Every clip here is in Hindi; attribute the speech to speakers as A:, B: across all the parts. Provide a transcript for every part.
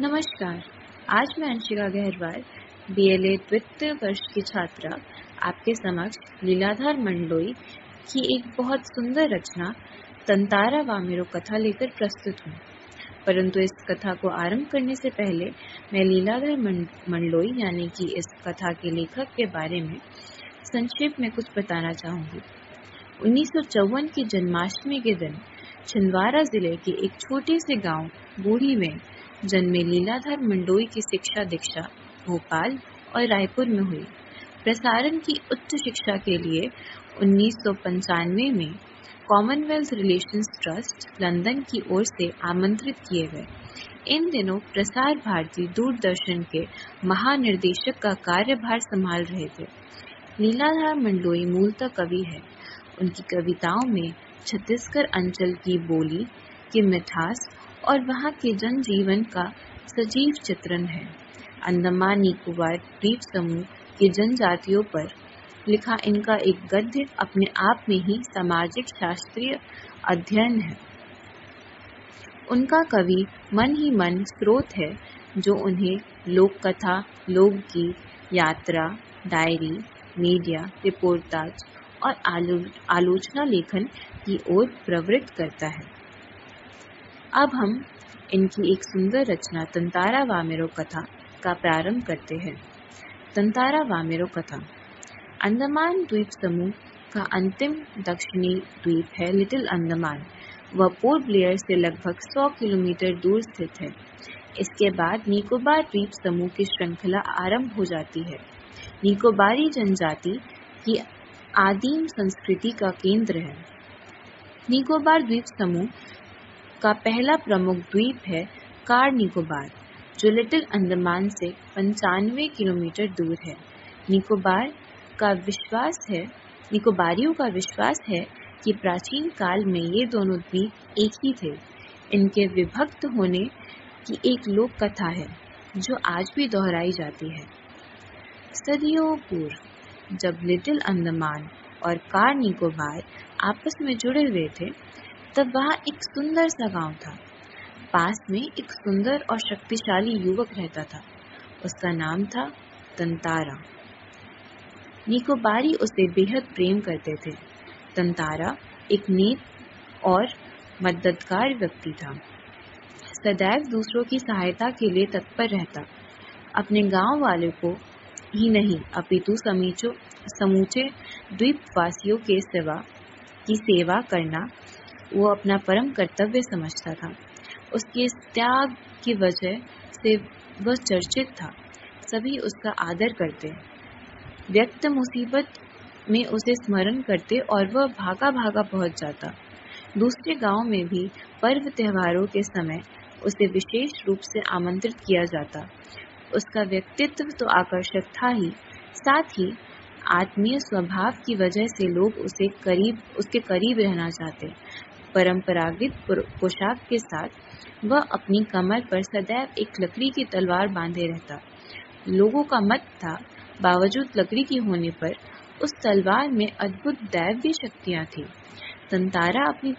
A: नमस्कार। आज मैं अंशिका गहरवाल, बीएलए द्वितीय वर्ष की छात्रा, आपके समक्ष लीलाधर मंडलोई की एक बहुत सुंदर रचना तंतारा वामेरो कथा लेकर प्रस्तुत हूँ। परंतु इस कथा को आरंभ करने से पहले मैं लीलाधर मंडलोई यानी कि इस कथा के लेखक के बारे में संक्षेप में कुछ बताना चाहूंगी। 1954 की जन्माष्टमी के दिन छिंदवाड़ा जिले के एक छोटे से गांव बूढ़ी में जन्मे लीलाधर मंडलोई की शिक्षा दीक्षा भोपाल और रायपुर में हुई। प्रसारण की उच्च शिक्षा के लिए 1995 में कॉमनवेल्थ रिलेशंस ट्रस्ट लंदन की ओर से आमंत्रित किए गए। इन दिनों प्रसार भारती दूरदर्शन के महानिर्देशक का कार्यभार संभाल रहे थे। लीलाधर मंडलोई मूलतः कवि है। उनकी कविताओं में छत्तीसगढ़ अंचल की बोली की मिठास और वहाँ के जनजीवन का सजीव चित्रण है। अंडमान निकोबार द्वीप समूह की जनजातियों पर लिखा इनका एक गद्य अपने आप में ही सामाजिक शास्त्रीय अध्ययन है। उनका कवि मन ही मन स्रोत है जो उन्हें लोक कथा, लोकगीत, यात्रा, डायरी, मीडिया, रिपोर्टाज और आलोचना लेखन की ओर प्रवृत्त करता है। अब हम इनकी एक सुंदर रचना तंतारा वामेरो कथा का प्रारंभ करते हैं। तंतारा वामेरो कथा। अंडमान द्वीप समूह का अंतिम दक्षिणी द्वीप है लिटिल अंडमान। वह पोर्ट ब्लेयर से लगभग 100 किलोमीटर दूर स्थित है। इसके बाद निकोबार द्वीप समूह की श्रृंखला आरंभ हो जाती है। निकोबारी जनजाति की आदिम संस्कृति का केंद्र है। निकोबार द्वीप समूह का पहला प्रमुख द्वीप है कार निकोबार, जो लिटिल अंडमान से 95 किलोमीटर दूर है। निकोबारियों का विश्वास है कि प्राचीन काल में ये दोनों द्वीप एक ही थे। इनके विभक्त होने की एक लोक कथा है जो आज भी दोहराई जाती है। सदियों पूर्व जब लिटिल अंडमान और कार निकोबार आपस में जुड़े हुए थे, तब वहाँ एक सुंदर सा गांव था। पास में एक सुंदर और शक्तिशाली युवक रहता था। उसका नाम था तंतारा। निकोबारी उसे बेहद प्रेम करते थे। तंतारा एक नेक और मददगार व्यक्ति था। सदैव दूसरों की सहायता के लिए तत्पर रहता। अपने गांव वालों को ही नहीं अपितु समूचे द्वीपवासियों की सेवा करना वो अपना परम कर्तव्य समझता था। उसके इस त्याग की वजह से वह चर्चित था। सभी उसका आदर करते, व्यक्त मुसीबत में उसे स्मरण करते और वह भागा भागा पहुंच जाता। दूसरे गांव में भी पर्व त्योहारों के समय उसे विशेष रूप से आमंत्रित किया जाता। उसका व्यक्तित्व तो आकर्षक था ही, साथ ही आत्मीय स्वभाव की वजह से लोग उसके करीब रहना चाहते। परंपरागत पोशाक के साथ वह अपनी कमर पर सदैव एक लकड़ी की तलवार बांधे रहता। लोगों का मत था, बावजूद लकड़ी की होने पर उस तलवार में अद्भुत दैवीय शक्तियां थी। तंतारा अपनी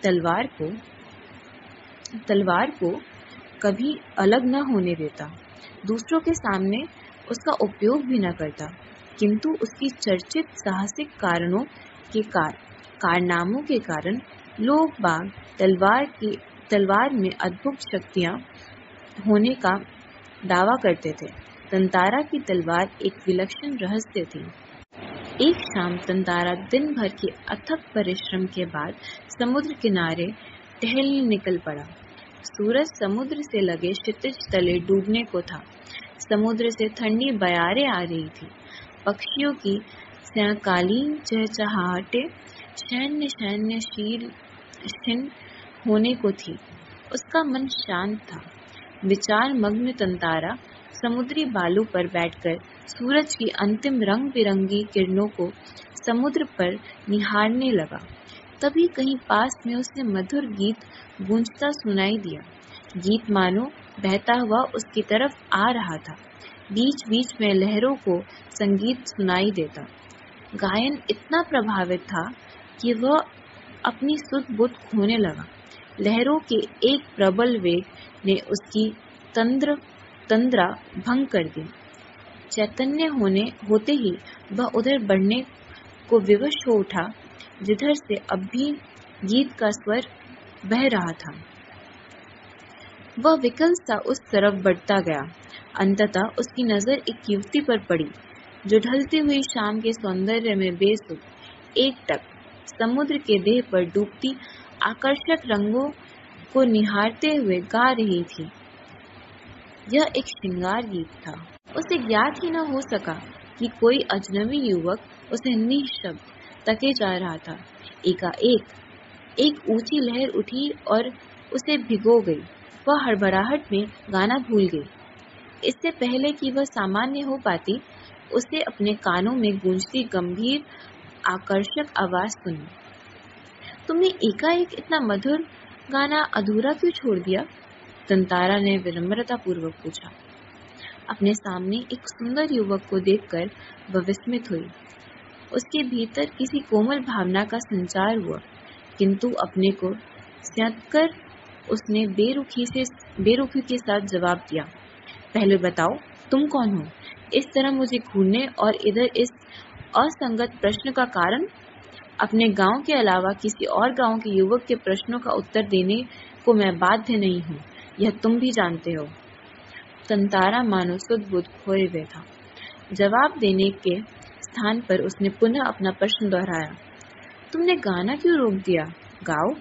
A: तलवार को कभी अलग न होने देता, दूसरों के सामने उसका उपयोग भी न करता, किंतु उसकी चर्चित साहसिक कारनामों के कारण लोग बाग तलवार में अद्भुत शक्तियां होने का दावा करते थे। तंतारा की तलवार एक विलक्षण रहस्य थी। एक शाम तंतारा दिन भर के अथक परिश्रम के बाद समुद्र किनारे टहलने निकल पड़ा। सूरज समुद्र से लगे क्षितिज तले डूबने को था। समुद्र से ठंडी बयारें आ रही थी। पक्षियों की सायंकालीन चहचहाहटें शैन्य शील होने को थी। उसका मन शांत था। विचार मग्न तंतारा समुद्री बालू पर बैठकर सूरज की अंतिम रंग बिरंगी किरणों को समुद्र पर निहारने लगा। तभी कहीं पास में उसे मधुर गीत गूंजता सुनाई दिया। गीत मानो बहता हुआ उसकी तरफ आ रहा था। बीच बीच में लहरों को संगीत सुनाई देता। गायन इतना प्रभावित था कि वह अपनी सुध बुध खोने लगा। लहरों के एक प्रबल वेग ने उसकी तंद्र तंद्रा भंग कर दी। चैतन्य होते ही वह उधर बढ़ने को विवश हो उठा जिधर से अब भी गीत का स्वर बह रहा था। वह विकल सा उस तरफ बढ़ता गया। अंततः उसकी नजर एक युवती पर पड़ी जो ढलती हुई शाम के सौंदर्य में बेसुध एकटक समुद्र के देह पर डूबती आकर्षक रंगों को निहारते हुए गा रही थी। यह एक श्रृंगार गीत था। उसे ज्ञात ही न हो सका कि कोई अजनबी युवक उसे निःशब्द तके जा रहा था। एकाएक एक ऊंची लहर उठी और उसे भिगो गई। वह हड़बड़ाहट में गाना भूल गई। इससे पहले कि वह सामान्य हो पाती, उसे अपने कानों में गूंजती गंभीर आकर्षक आवाज सुनी। तुमने एकाएक इतना मधुर गाना अधूरा क्यों छोड़ दिया? तंतारा ने विनम्रता पूर्वक पूछा। अपने सामने एक सुंदर युवक को देखकर वह विस्मित हुई। उसके भीतर किसी कोमल भावना का संचार हुआ, किंतु अपने को संयंत्र उसने बेरुखी के साथ जवाब दिया। पहले बताओ, तुम कौन हो? इस तरह मुझे घूरने और इधर इस असंगत प्रश्न का कारण? अपने गांव के अलावा किसी और गांव के युवक के प्रश्नों का उत्तर देने को मैं बाध्य नहीं हूँ, यह तुम भी जानते हो। तंतारा मानो सुध-बुध खोए हुए था। जवाब देने के स्थान पर उसने पुनः अपना प्रश्न दोहराया। तुमने गाना क्यों रोक दिया? गाओ,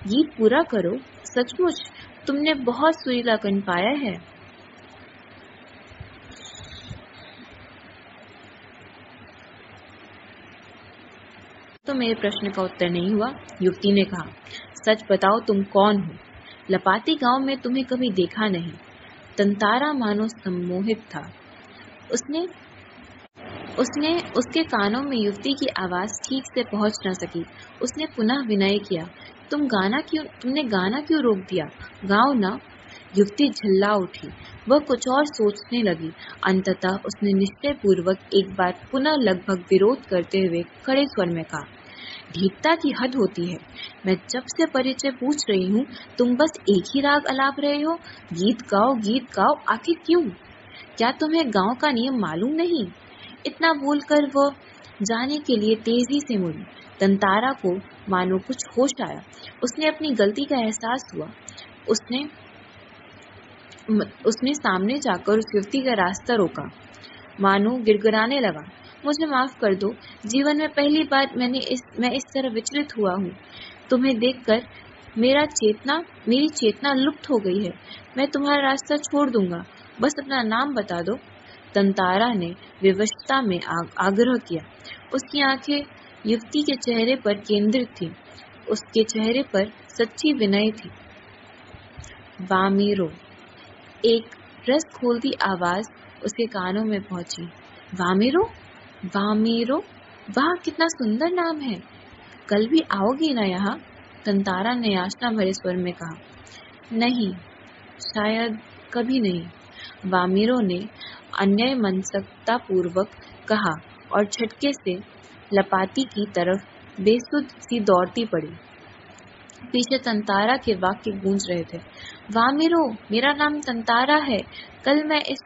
A: गीत पूरा करो। सचमुच तुमने बहुत सुरीलापन पाया है। तो मेरे प्रश्न का उत्तर नहीं हुआ, युवती ने कहा। सच बताओ, तुम कौन हो? लपाती गांव में तुम्हें कभी देखा नहीं। तंतारा मानो सम्मोहित था। उसके कानों में युवती की आवाज ठीक से पहुंच न सकी। उसने पुनः विनय किया। तुमने गाना क्यों रोक दिया? गाओ ना। युवती झल्ला उठी। वह कुछ और सोचने लगी। अंततः उसने निश्चय पूर्वक एक बार पुनः लगभग विरोध करते हुए कड़े स्वर में कहा, ढीठता की हद होती है। मैं जब से परिचय पूछ रही हूँ, तुम बस एक ही राग अलाप रहे हो। गीत गाओ, आखिर क्यों? क्या तुम्हें गांव का नियम मालूम नहीं? इतना बोलकर वह जाने के लिए तेजी से मुड़ी। तंतारा को मानो कुछ होश आया। उसने अपनी गलती का एहसास हुआ। उसने सामने जाकर उस युवती का रास्ता रोका। मानो गिड़गिड़ाने लगा, मुझे माफ कर दो। जीवन में पहली बार मैं इस तरह विचलित हुआ हूँ। तुम्हें देखकर मेरी चेतना लुप्त हो गई है। मैं तुम्हारा रास्ता छोड़ दूंगा, बस अपना नाम बता दो। तंतारा ने विवशता में आग्रह किया। उसकी आंखें युवती के चेहरे पर केंद्रित थी। उसके चेहरे पर सच्ची विनय थी। वामीरो, एक रस खोलती आवाज उसके कानों में पहुंची। वामीरो, वाह कितना सुंदर नाम है। कल भी आओगी ना यहाँ? तंतारा ने याचना भरे स्वर में कहा। नहीं, शायद कभी नहीं, वामीरो ने अन्यमनस्कता पूर्वक कहा और झटके से लपाती की तरफ बेसुध सी दौड़ती पड़ी। पीछे तंतारा के वाक्य गूंज रहे थे। वामीरो, मेरा नाम तंतारा है। कल मैं इस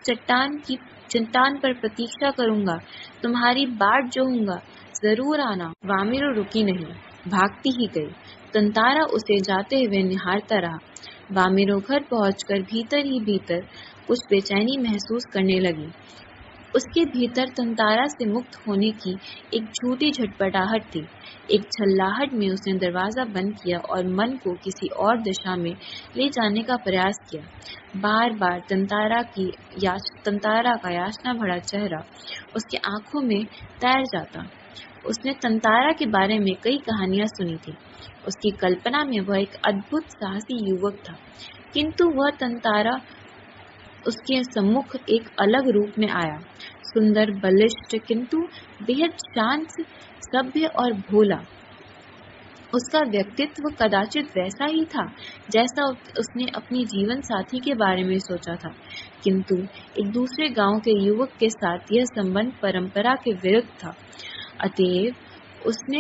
A: चट्टान पर प्रतीक्षा करूंगा। तुम्हारी बाट जोहूंगा, जरूर आना। वामीरो रुकी नहीं, भागती ही गई। तंतारा उसे जाते हुए निहारता रहा। वामीरो घर पहुंचकर भीतर ही भीतर कुछ बेचैनी महसूस करने लगी। उसके भीतर तंतारा से मुक्त होने की एक झूठी झटपटाहट थी। एक छल्लाहट में उसने दरवाजा बंद किया और मन को किसी और दिशा में ले जाने का प्रयास किया। बार बार तंतारा का याचना भरा चेहरा उसकी आंखों में तैर जाता। उसने तंतारा के बारे में कई कहानियां सुनी थी। उसकी कल्पना में वह एक अद्भुत साहसी युवक था, किंतु वह तंतारा उसके सम्मुख एक अलग रूप में आया। सुंदर, बलिष्ठ, किंतु बेहद शांत, सभ्य और भोला। उसका व्यक्तित्व कदाचित वैसा ही था जैसा उसने अपनी जीवन साथी के बारे में सोचा था, किंतु एक दूसरे गांव के युवक के साथ यह संबंध परंपरा के विरुद्ध था। अतएव उसने